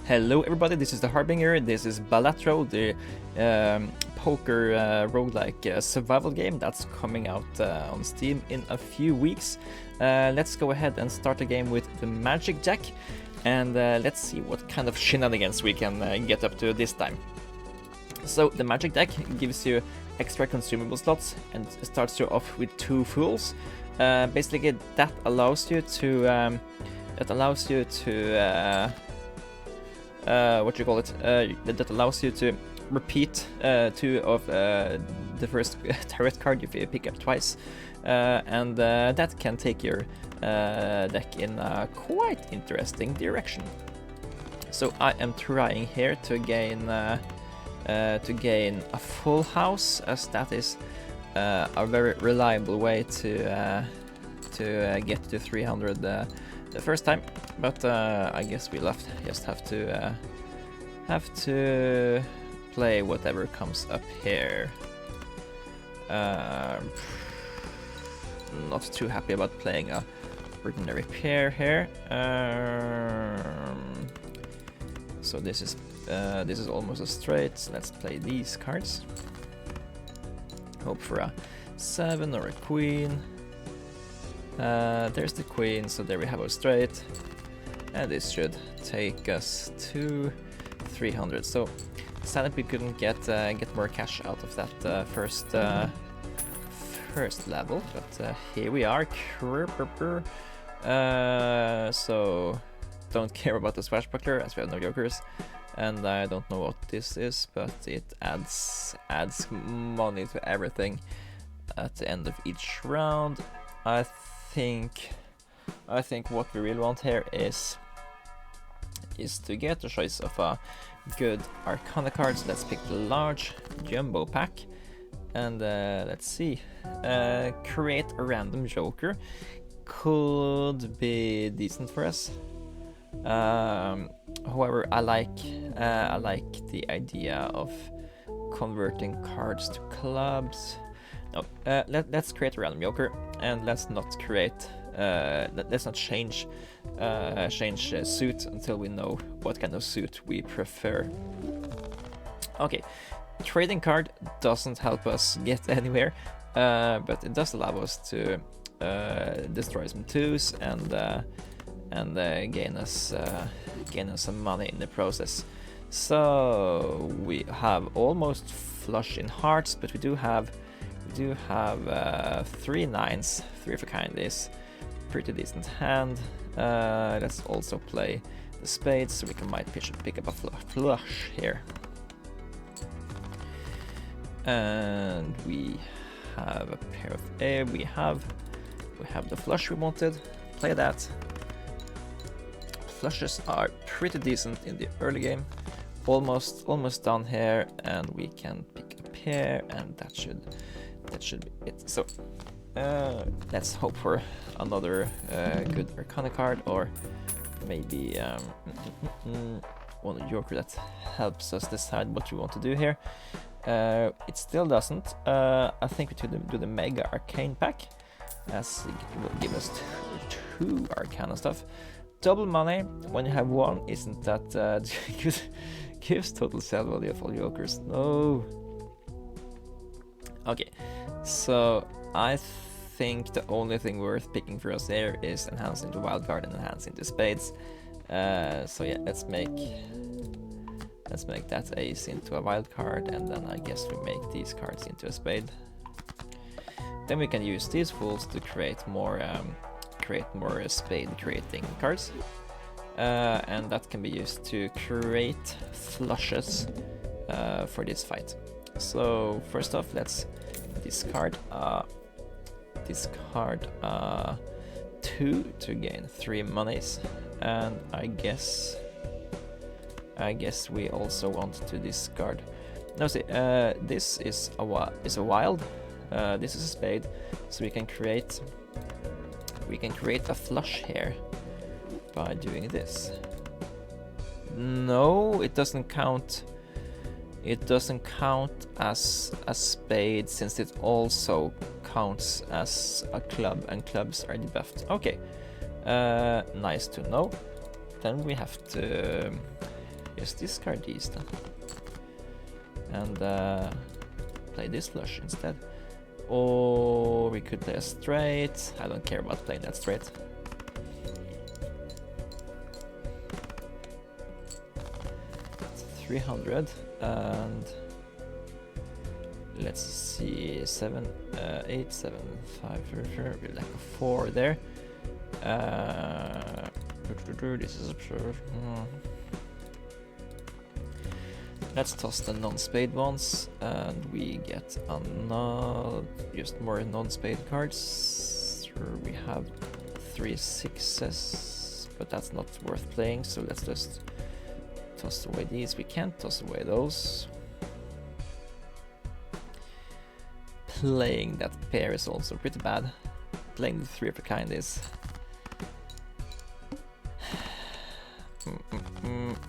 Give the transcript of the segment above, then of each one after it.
Hello everybody, this is the Harbinger, this is Balatro, the poker roguelike survival game that's coming out on Steam in a few weeks. Let's go ahead and start the game with the magic jack, and let's see what kind of shenanigans we can get up to this time. So the magic deck gives you extra consumable slots and starts you off with 2 fools. Basically that allows you to that allows you to repeat 2 of the first tarot card if you pick up twice, and that can take your deck in a quite interesting direction. So I am trying here to gain a full house, as that is a very reliable way to get to 300 the first time, but I guess we'll just have to play whatever comes up here. Not too happy about playing a ordinary pair here. So this is almost a straight. So let's play these cards. Hope for a 7 or a queen. There's the queen, so there we have our straight, and this should take us to 300. So sad that we couldn't get more cash out of that first level, but here we are. So don't care about the swashbuckler as we have no jokers, and I don't know what this is, but it adds money to everything at the end of each round. I think what we really want here is to get a choice of a good Arcana cards. Let's pick the large jumbo pack, and let's see. Create a random joker could be decent for us. However, I like the idea of converting cards to clubs. No, let's create a random joker, and let's not create. Let's not change suit until we know what kind of suit we prefer. Okay, trading card doesn't help us get anywhere, but it does allow us to destroy some 2s and gain us some money in the process. So we have almost flush in hearts, but we do have 3 9s. 3 of a kind is pretty decent hand. Let's also play the spades, so we might pick up a flush here. And we have a pair of air. We have the flush we wanted. Play that. Flushes are pretty decent in the early game. Almost done here, and we can pick a pair, and that should be it. So let's hope for another good Arcana card, or maybe one joker that helps us decide what we want to do here. It still doesn't. I think we should do the Mega Arcane pack, as it will give us 2 Arcana stuff. Double money when you have 1 isn't that good. Gives total sell value of all jokers. No. Okay, so I think the only thing worth picking for us there is enhance into wildcard and enhance into spades. So yeah, let's make that ace into a wildcard, and then I guess we make these cards into a spade. Then we can use these fools to create more spade creating cards, and that can be used to create flushes for this fight. So first off, let's discard 2 to gain 3 monies, and I guess we also want to discard. No, see, this is a wild. This is a spade, so we can create a flush here by doing this. No, it doesn't count. It doesn't count as a spade, since it also counts as a club, and clubs are debuffed. Okay, nice to know. Then we have to Just discard these then. And play this flush instead. Or we could play a straight. I don't care about playing that straight. It's 300 and let's see, 7, 8, 7, 5, we lack a 4 there. This is absurd. Let's toss the non-spade ones, and we get another, just more non-spade cards. Sure, we have 3 6s, but that's not worth playing, so let's just toss away these. We can't toss away those. Playing that pair is also pretty bad. Playing the 3 of a kind is...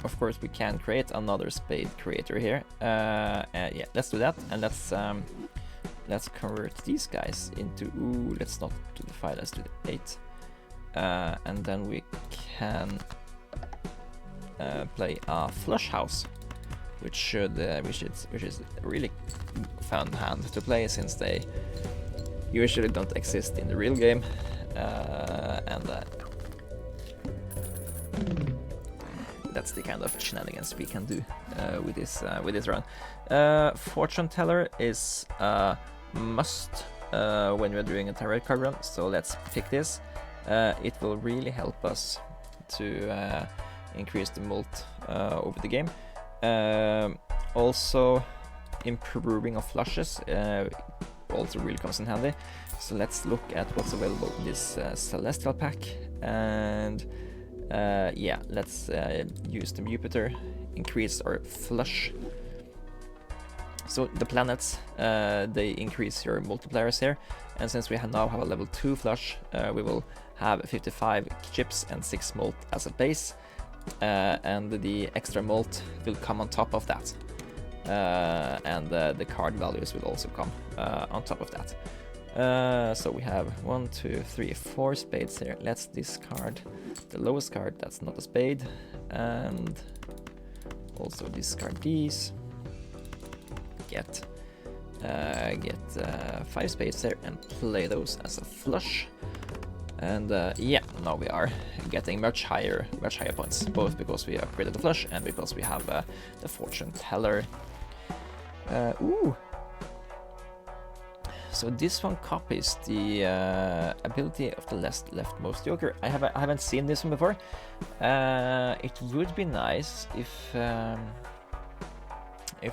Of course, we can create another spade creator here. Yeah, let's do that, and let's convert these guys into. Ooh, let's not do the 5. Let's do the 8, and then we can play a flush house, which is a really fun hand to play since they usually don't exist in the real game, that's the kind of shenanigans we can do with this run. Fortune teller is a must when we're doing a tarot card run, so let's pick this. It will really help us to increase the mult over the game. Also, improving of flushes also really comes in handy. So let's look at what's available in this celestial pack, and yeah, let's use the Jupiter, increase our flush. So the planets, they increase your multipliers here, and since we now have a level 2 flush, we will have 55 chips and 6 mult as a base, and the extra mult will come on top of that, and the card values will also come on top of that. So we have 1, 2, 3, 4 spades here. Let's discard the lowest card, that's not a spade, and also discard these. Get 5 spades there and play those as a flush. And yeah, now we are getting much higher points, both because we upgraded the flush and because we have the fortune teller. Ooh. So this one copies the ability of the leftmost joker. I haven't seen this one before. It would be nice if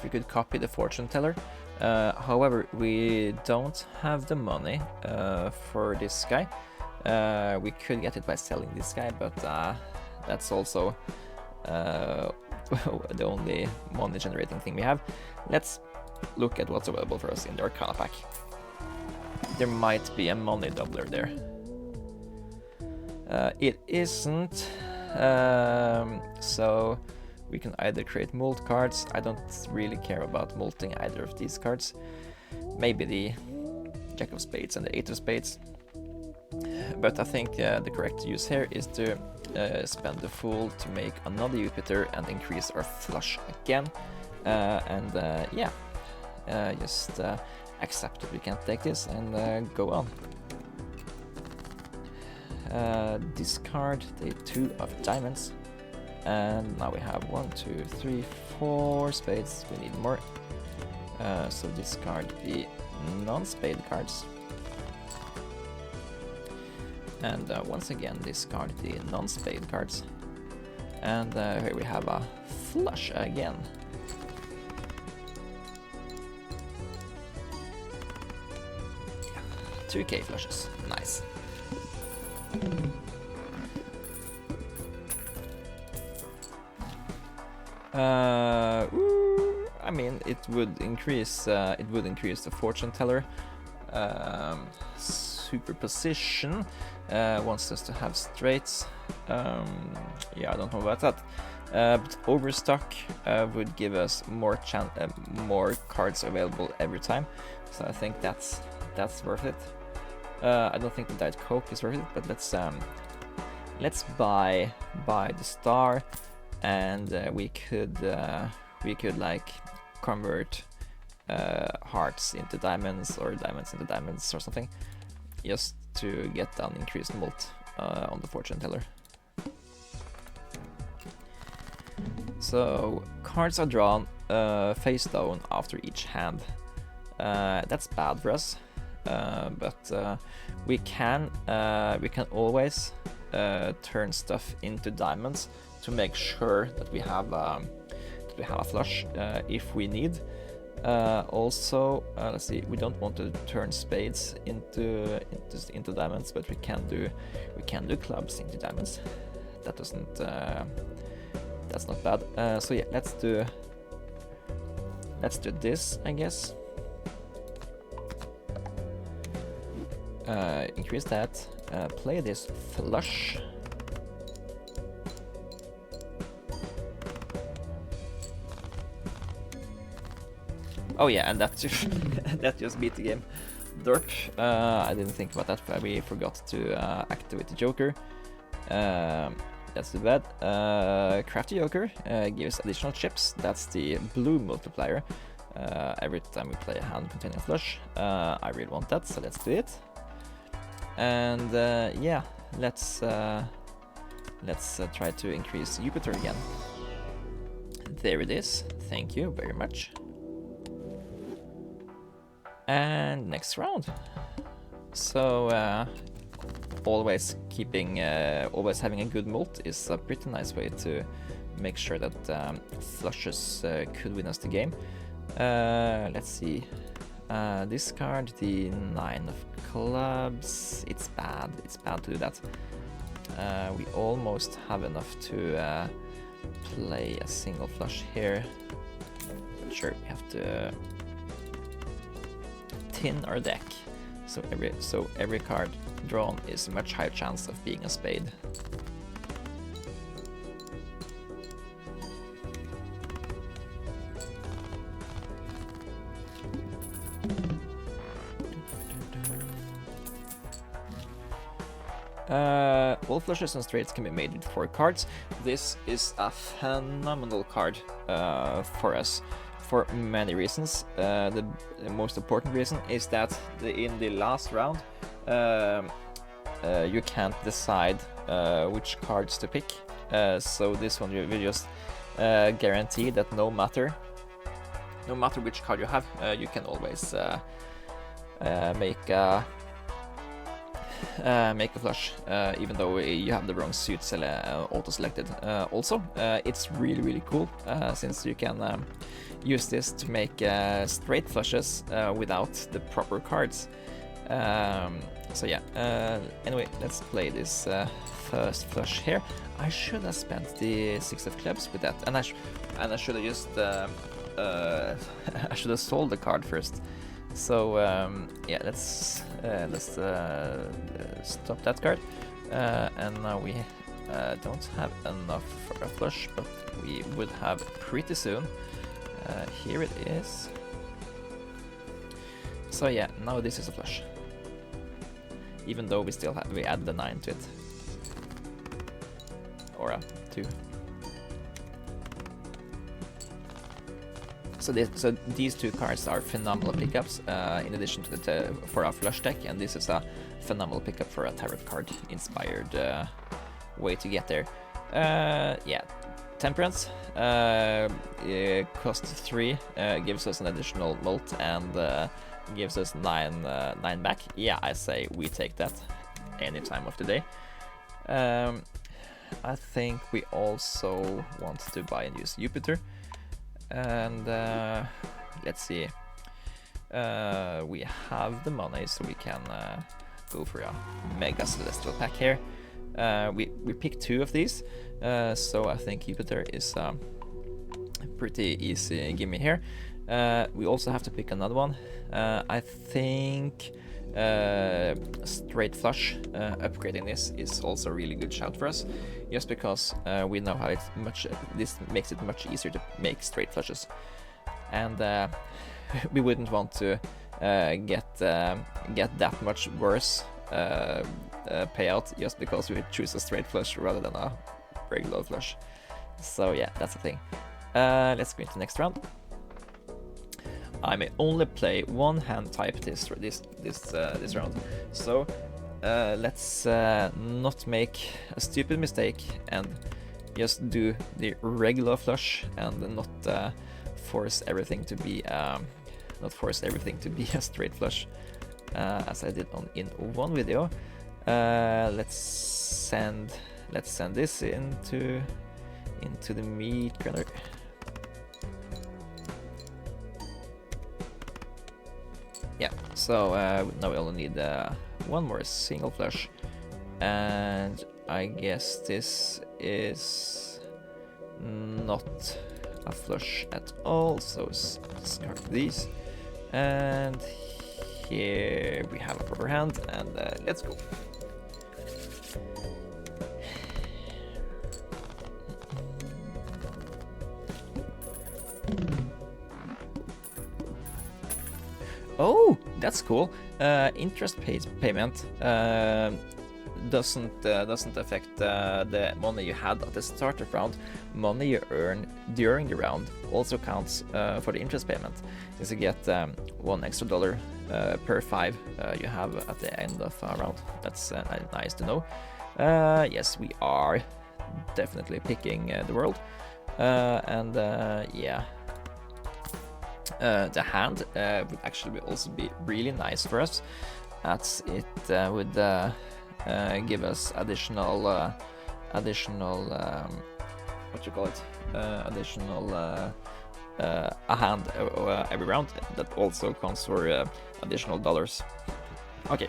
we could copy the fortune teller. However, we don't have the money for this guy. We could get it by selling this guy, but that's also the only money generating thing we have. Let's look at what's available for us in the Arcana pack. There might be a money doubler there. It isn't, so we can either create mult cards. I don't really care about multing either of these cards. Maybe the Jack of Spades and the 8 of Spades. But I think the correct use here is to spend the Fool to make another Jupiter and increase our flush again. Yeah, just accept that we can't take this and go on. Discard the 2 of diamonds, and now we have 1, 2, 3, 4 spades. We need more, so discard the non-spade cards, and once again discard the non-spade cards, and here we have a flush again. 2k flushes, nice. I mean, it would increase the fortune teller. Superposition wants us to have straights. Yeah, I don't know about that. But overstock would give us more cards available every time, so I think that's worth it. I don't think the Diet Coke is worth it, but let's buy the star and we could like convert hearts into diamonds or diamonds into diamonds or something, just to get an increased mult on the fortune teller. So cards are drawn face down after each hand. That's bad for us, but we can always turn stuff into diamonds to make sure that we have a flush if we need. Also, let's see. We don't want to turn spades into diamonds, but we can do clubs into diamonds. That doesn't. That's not bad. So yeah, let's do this, I guess. Increase that. Play this flush. Oh yeah, and that just that just beat the game. Derp. I didn't think about that, but we forgot to activate the Joker. That's too bad. Crafty Joker gives additional chips. That's the blue multiplier. Every time we play a hand containing a flush. I really want that, so let's do it. And yeah, let's try to increase Jupiter again. There it is. Thank you very much. And next round. So always having a good mult is a pretty nice way to make sure that flushes could win us the game. Let's see. Discard the 9 of clubs. It's bad to do that. We almost have enough to play a single flush here. But sure, we have to tin our deck. So every card drawn is a much higher chance of being a spade. All flushes and straights can be made with 4 cards. This is a phenomenal card for us for many reasons. The most important reason is that in the last round you can't decide which cards to pick. So this one will just guarantee that no matter which card you have, you can always make a flush, even though you have the wrong suit auto-selected. Also, it's really cool since you can use this to make straight flushes without the proper cards. So yeah, anyway, let's play this first flush here. I should have spent the 6 of clubs with that, and I should have just I should have sold the card first. So yeah, let's stop that card, and now we don't have enough for a flush, but we would have pretty soon. Here it is. So yeah, now this is a flush, even though we add the 9 to it, or a 2. So these 2 cards are phenomenal pickups in addition to for our flush deck, and this is a phenomenal pickup for a tarot card inspired way to get there. Yeah, Temperance cost 3, gives us an additional mult and gives us 9 back. Yeah, I say we take that any time of the day. I think we also want to buy and use Jupiter. And let's see, we have the money, so we can go for a Mega Celestial pack here. We picked 2 of these, so I think Jupiter is a pretty easy gimme here. We also have to pick another one. I think straight flush, upgrading this is also a really good shout for us, just because we know how this makes it much easier to make straight flushes, and we wouldn't want to get that much worse payout just because we choose a straight flush rather than a regular flush. So yeah, that's the thing. Let's go into the next round. I may only play one hand type this round. So let's not make a stupid mistake and just do the regular flush and not force everything to be a straight flush, as I did in one video. Let's send this into the meat grinder. Yeah, so now we only need one more single flush, and I guess this is not a flush at all, so discard these, and here we have a proper hand, and let's go. Oh, that's cool. Interest payment doesn't affect the money you had at the start of round. Money you earn during the round also counts for the interest payment. Is you get $1 extra per 5 you have at the end of a round. That's nice to know. Yes, we are definitely picking the world, and yeah. The hand would actually also be really nice for us, as it would give us additional what you call it, a hand every round that also counts for additional dollars. Okay,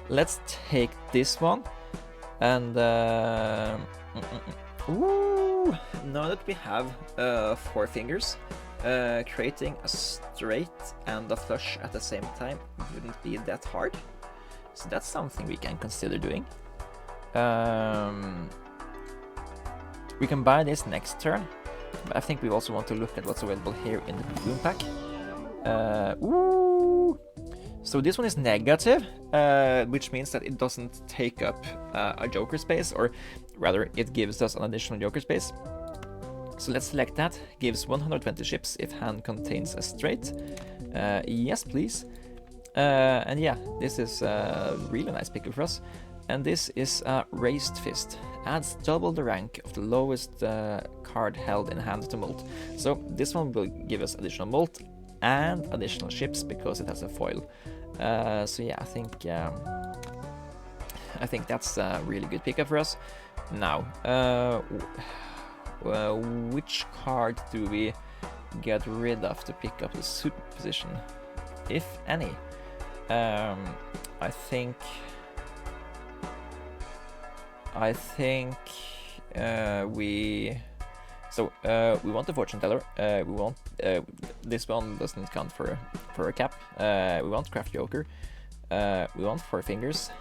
let's take this one, and ooh, now that we have 4 fingers, creating a straight and a flush at the same time wouldn't be that hard. So that's something we can consider doing. We can buy this next turn, but I think we also want to look at what's available here in the boom pack. Ooh. So this one is negative, which means that it doesn't take up a joker space, or rather it gives us an additional joker space. So let's select that. Gives 120 chips if hand contains a straight. Yes, please. And yeah, this is a really nice picker for us. And this is a raised fist. Adds double the rank of the lowest card held in hand to mult. So this one will give us additional mult and additional chips because it has a foil. So yeah, I think that's a really good pickup for us. Now, which card do we get rid of to pick up the super position, if any? I think we want the fortune teller. We want this one doesn't count for a cap. We want craft joker. We want 4 fingers.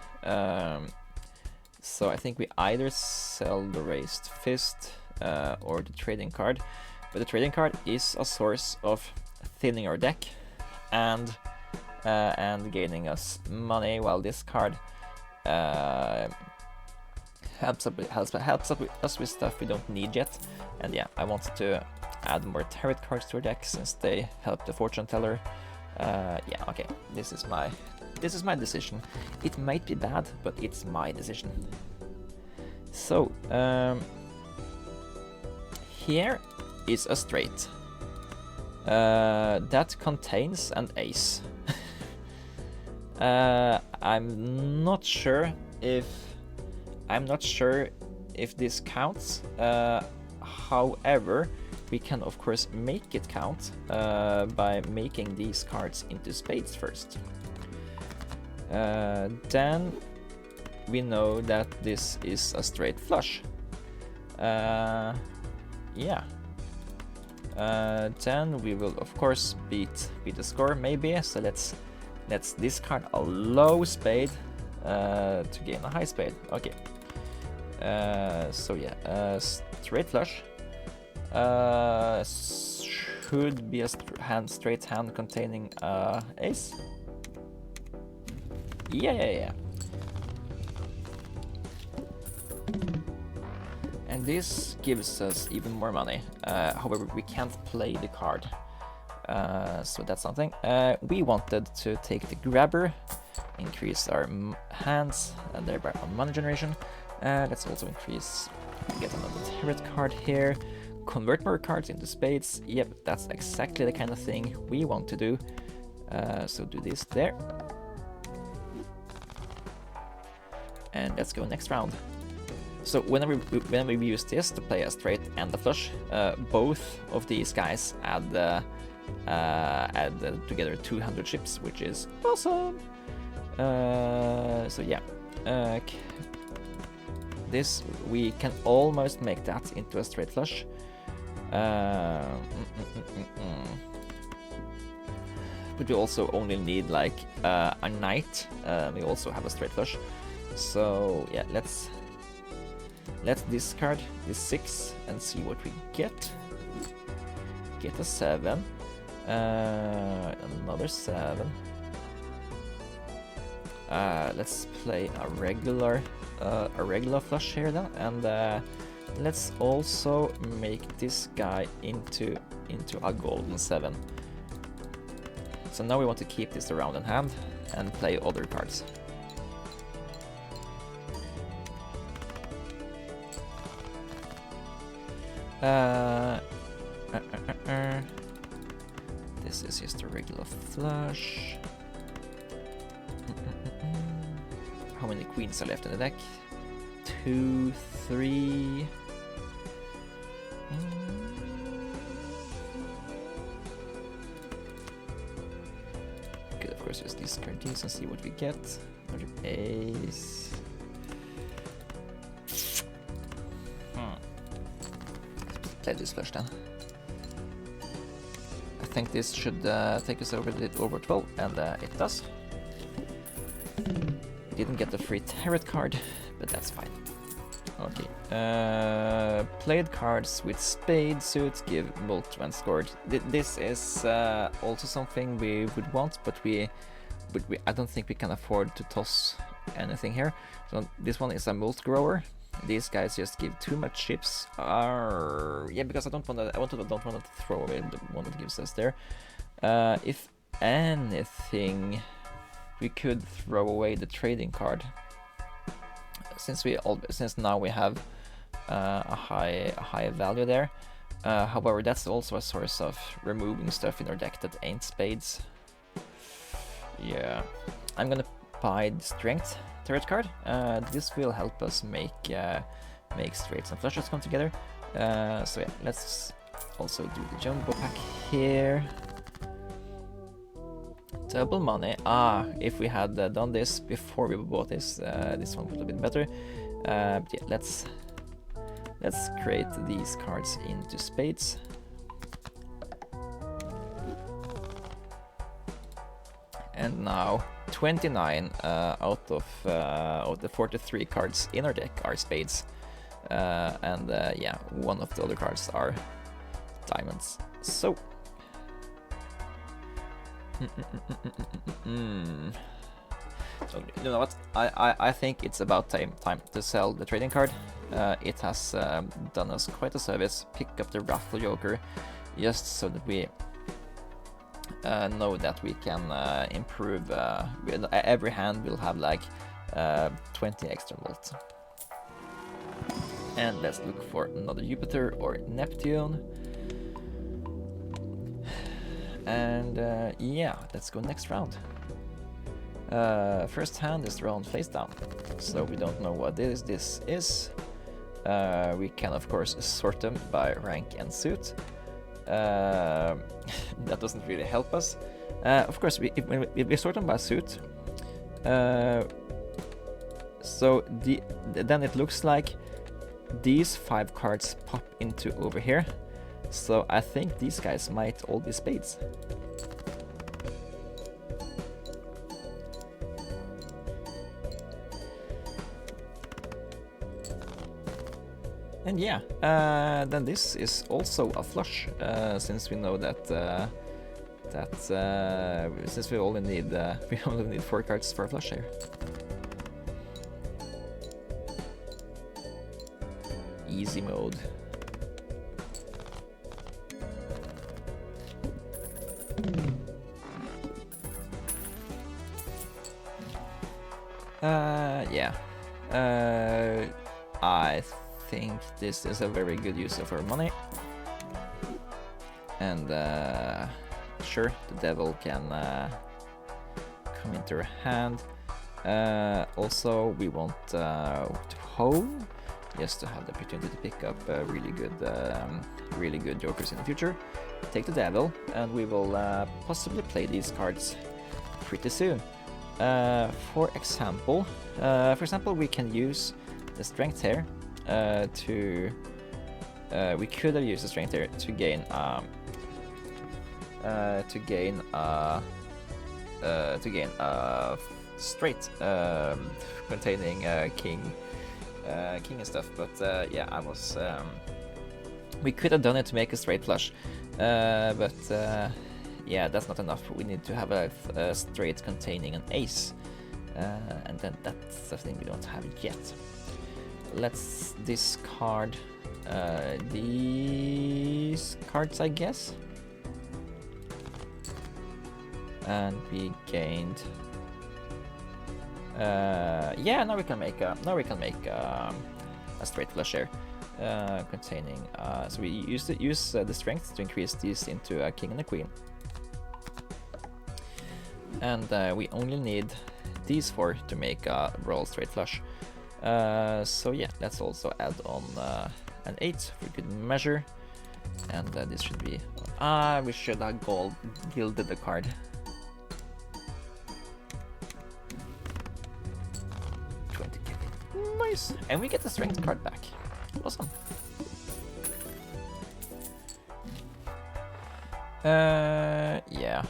So I think we either sell the raised fist or the trading card. But the trading card is a source of thinning our deck and gaining us money, while this card helps us with stuff we don't need yet. And yeah, I wanted to add more tarot cards to our deck since they help the fortune teller. Yeah, okay, this is my decision. It might be bad, but it's my decision. So here is a straight that contains an ace. I'm not sure if this counts. However, we can of course make it count by making these cards into spades first. Then we know that this is a straight flush. Yeah. Then we will of course beat the score maybe. So let's discard a low spade to gain a high spade. Okay. So yeah, straight flush should be a straight hand containing ace. Yeah. And this gives us even more money. However, we can't play the card. So that's something. We wanted to take the grabber, increase our hands, and thereby our money generation. Let's also increase, get another tarot card here. Convert more cards into spades. Yep, that's exactly the kind of thing we want to do. So do this there. And let's go next round. So whenever we use this to play a straight and a flush, both of these guys add together 200 chips, which is awesome. So yeah, this we can almost make that into a straight flush. But we also only need like a knight. We also have a straight flush. So yeah, let's discard this 6 and see what we get. Get a 7, another 7. Let's play a regular flush here then, and let's also make this guy into a golden 7. So now we want to keep this around in hand and play other cards. This is just a regular flush. How many queens are left in the deck? 2, 3. Could of course just discard these and see what we get. Another ace. Play this flush then. I think this should take us over 12, and it does. Didn't get the free tarot card, but that's fine. Okay. Played cards with spade suits give mult when scored. This is also something we would want, but I don't think we can afford to toss anything here. So this one is a mult grower. These guys just give too much chips. Yeah, because I don't want to throw away the one that gives us there. If anything, we could throw away the trading card, since now we have a high value there. However, that's also a source of removing stuff in our deck that ain't spades. Yeah, I'm gonna buy the strength tarot card. This will help us make straights and flushes come together. So yeah, let's also do the jumbo pack here. Double money. If we had done this before we bought this, this one would have been better. But yeah, let's create these cards into spades. And now 29 out of the 43 cards in our deck are spades, and yeah, one of the other cards are diamonds. So so you know what? I think it's about time to sell the trading card. It has done us quite a service. Pick up the raffle joker, just so that we know that we can improve. Every hand will have like 20 extra mult. And let's look for another Jupiter or Neptune. And yeah, let's go next round. First hand is round face down, so we don't know what this is. We can of course sort them by rank and suit. That doesn't really help us. Of course, if we sort them by suit, so then it looks like these 5 cards pop into over here. So I think these guys might all be spades. And yeah, then this is also a flush, since we know that since we only need 4 cards for a flush here. easy mode. Yeah. I think this is a very good use of our money. And sure, the devil can come into our hand. Also, we want to home, just to have the opportunity to pick up really good jokers in the future. Take the devil, and we will possibly play these cards pretty soon. For example, we can use the strength here we could have used the strength here to gain straight containing king and stuff, but yeah, we could have done it to make a straight flush, but yeah, that's not enough. We need to have a straight containing an ace, and then that's the thing we don't have yet. Let's discard these cards, I guess, and we gained. Yeah, now we can make a straight flush here, containing. So we use the strength to increase these into a king and a queen, and we only need these four to make a royal straight flush. So yeah, let's also add on an 8 for good measure, and this should be. We should have gilded the card. Nice, and we get the strength card back. Awesome. Yeah.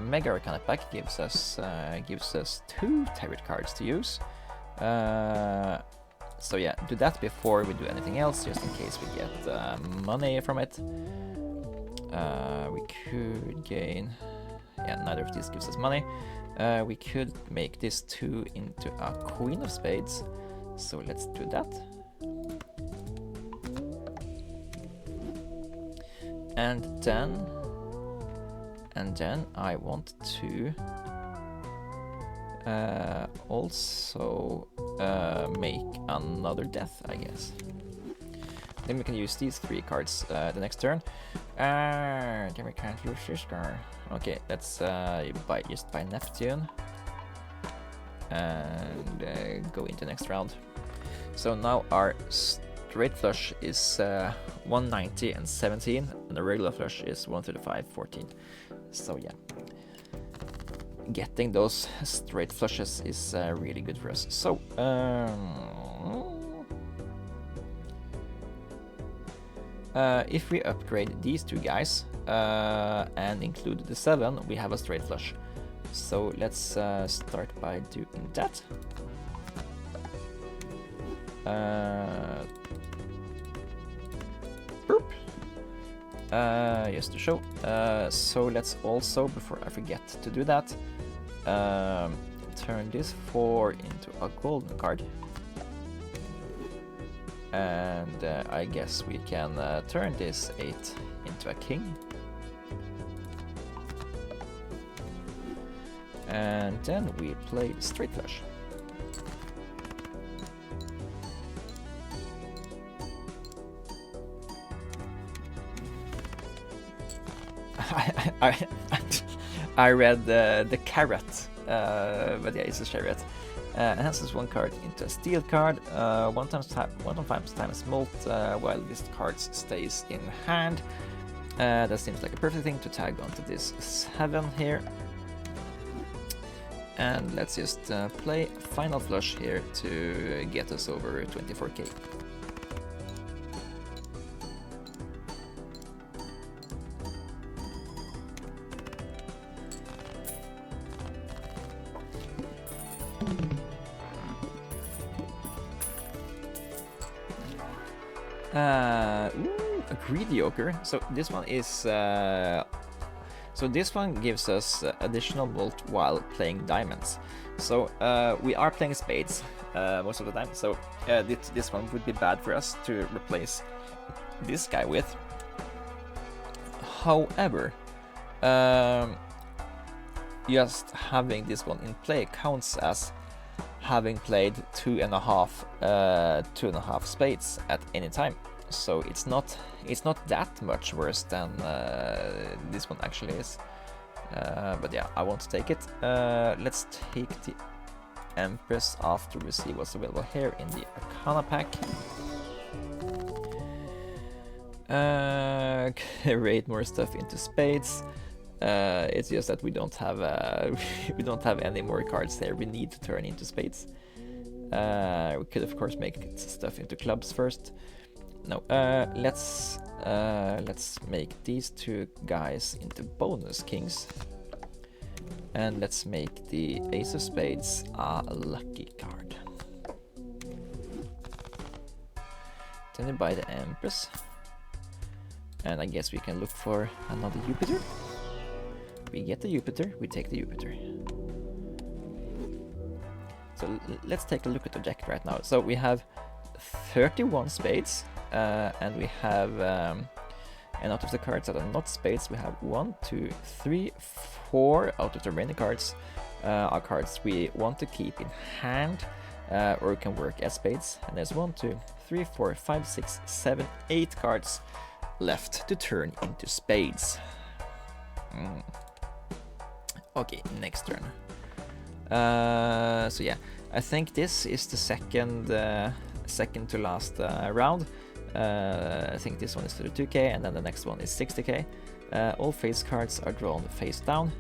Mega Arcana pack gives us 2 tarot cards to use. So yeah, do that before we do anything else, just in case we get money from it. We could gain. Yeah, neither of these gives us money. We could make this 2 into a queen of spades. So let's do that. And then I want to also make another death, I guess. Then we can use these 3 cards the next turn. Then we can't use this card. Okay, let's just buy Neptune and go into next round. So now our straight flush is 190 and 17, and the regular flush is 135, 14. So yeah, getting those straight flushes is really good for us. So if we upgrade these 2 guys and include the 7, we have a straight flush. So let's start by doing that. Just to show. So let's also, before I forget to do that, turn this 4 into a golden card. And I guess we can turn this 8 into a king. And then we play straight flush. I read the carrot, but yeah, it's a chariot. Enhances 1 card into a steel card, 1 times mult, while this card stays in hand. That seems like a perfect thing to tag onto this 7 here. And let's just play final flush here to get us over 24k. Ooh, a greedy ochre. So this one is so So this one gives us additional bolt while playing diamonds. So we are playing spades most of the time, so this one would be bad for us to replace this guy with. However, just having this one in play counts as having played two and a half spades at any time. So it's not that much worse than this one actually is. But yeah, I won't take it. Let's take the Empress after we see what's available here in the Arcana pack. Create more stuff into spades. It's just that we don't have we don't have any more cards there. We need to turn into spades. We could of course make stuff into clubs first. No, let's make these two guys into bonus kings, and let's make the Ace of Spades a lucky card. Then we buy the Empress, and I guess we can look for another Jupiter. We get the Jupiter, we take the Jupiter. So let's take a look at the deck right now. So we have 31 spades, and we have, and out of the cards that are not spades, we have 1, 2, 3, 4 out of the remaining cards are cards we want to keep in hand, or can work as spades. And there's 1, 2, 3, 4, 5, 6, 7, 8 cards left to turn into spades. Okay, next turn. So yeah, I think this is the second to last round. I think this one is 32k, and then the next one is 60k. All face cards are drawn face down.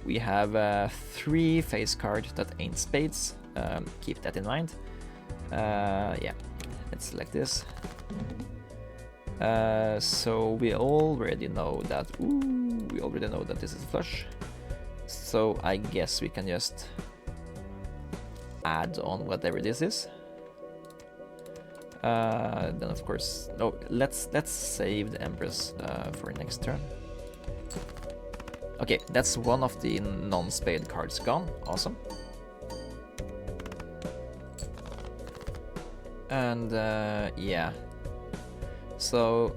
We have 3 face cards that ain't spades. Keep that in mind. Yeah, let's select this. So we already know that. We already know that this is flush. So I guess we can just add on whatever this is. Then of course, no. Let's save the Empress for next turn. Okay, that's one of the non-spade cards gone. Awesome. And yeah. So.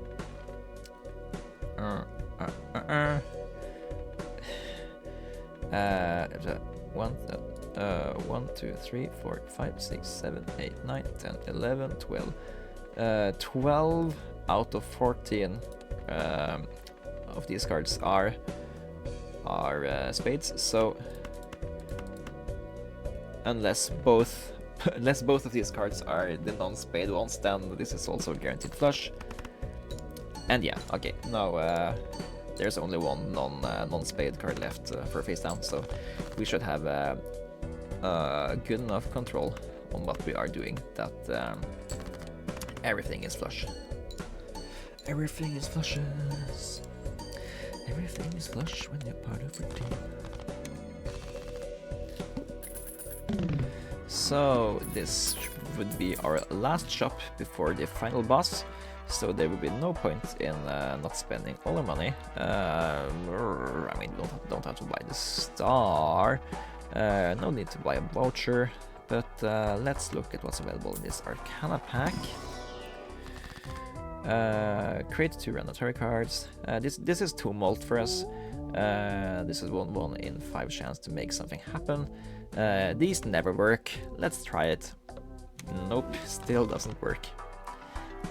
1, 2, 3, 4, 5, 6, 7, 8, 9, 10, 11, 12. 12 out of 14 of these cards are spades. So unless both of these cards are the non-spade ones, then this is also guaranteed flush. And yeah, okay, now there's only one non-spade card left for face down, so we should have good enough control on what we are doing that everything is flush. Everything is flushes. Everything is flush when you're part of a team. So this would be our last shop before the final boss. So there will be no point in not spending all our money. I mean, don't have to buy the star. No need to buy a voucher. But let's look at what's available in this Arcana pack. Create 2 random tarot cards. This is tumult for us. This is 1/1 in 5 chance to make something happen. These never work. Let's try it. Nope, still doesn't work.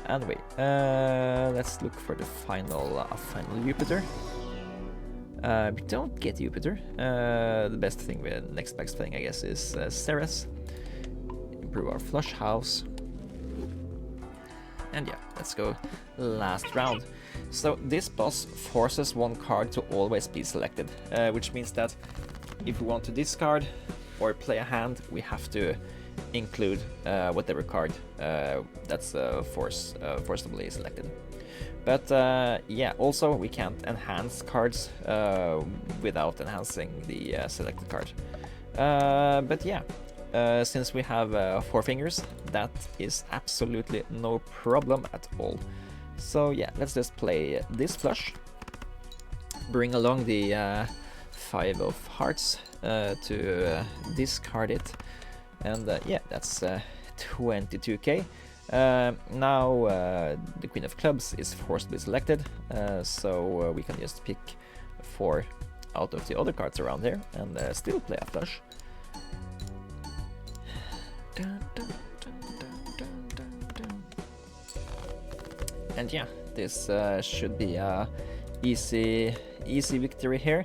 Anyway, let's look for the final Jupiter. We don't get Jupiter. The best thing with next best thing, I guess, is Ceres. Improve our flush house. And yeah, let's go last round. So this boss forces one card to always be selected, which means that if we want to discard or play a hand, we have to include whatever card that's forcibly selected. But yeah, also we can't enhance cards without enhancing the selected card. But yeah, since we have 4 fingers, that is absolutely no problem at all. So yeah, let's just play this flush. bring along the 5 of hearts to discard it, and yeah, that's 22k. Now the Queen of Clubs is forced to be selected, so we can just pick 4 out of the other cards around here and still play a flush. And yeah, this should be a easy victory here.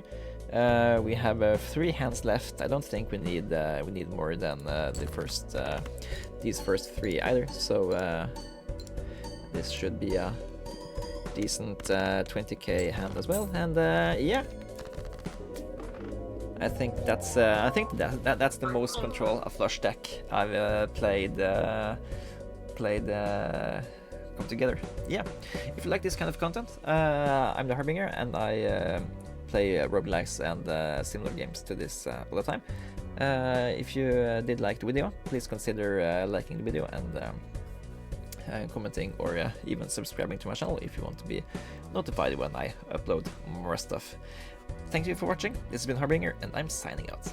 We have 3 hands left. I don't think we need more than these first 3 either. So this should be a decent 20k hand as well. And yeah, I think that's the most control a flush deck I've played come together. Yeah, if you like this kind of content, I'm the Harbinger, and I play roguelikes and similar games to this all the time. If you did like the video, please consider liking the video and commenting, or even subscribing to my channel if you want to be notified when I upload more stuff. Thank you for watching. This has been Harbinger, and I'm signing out.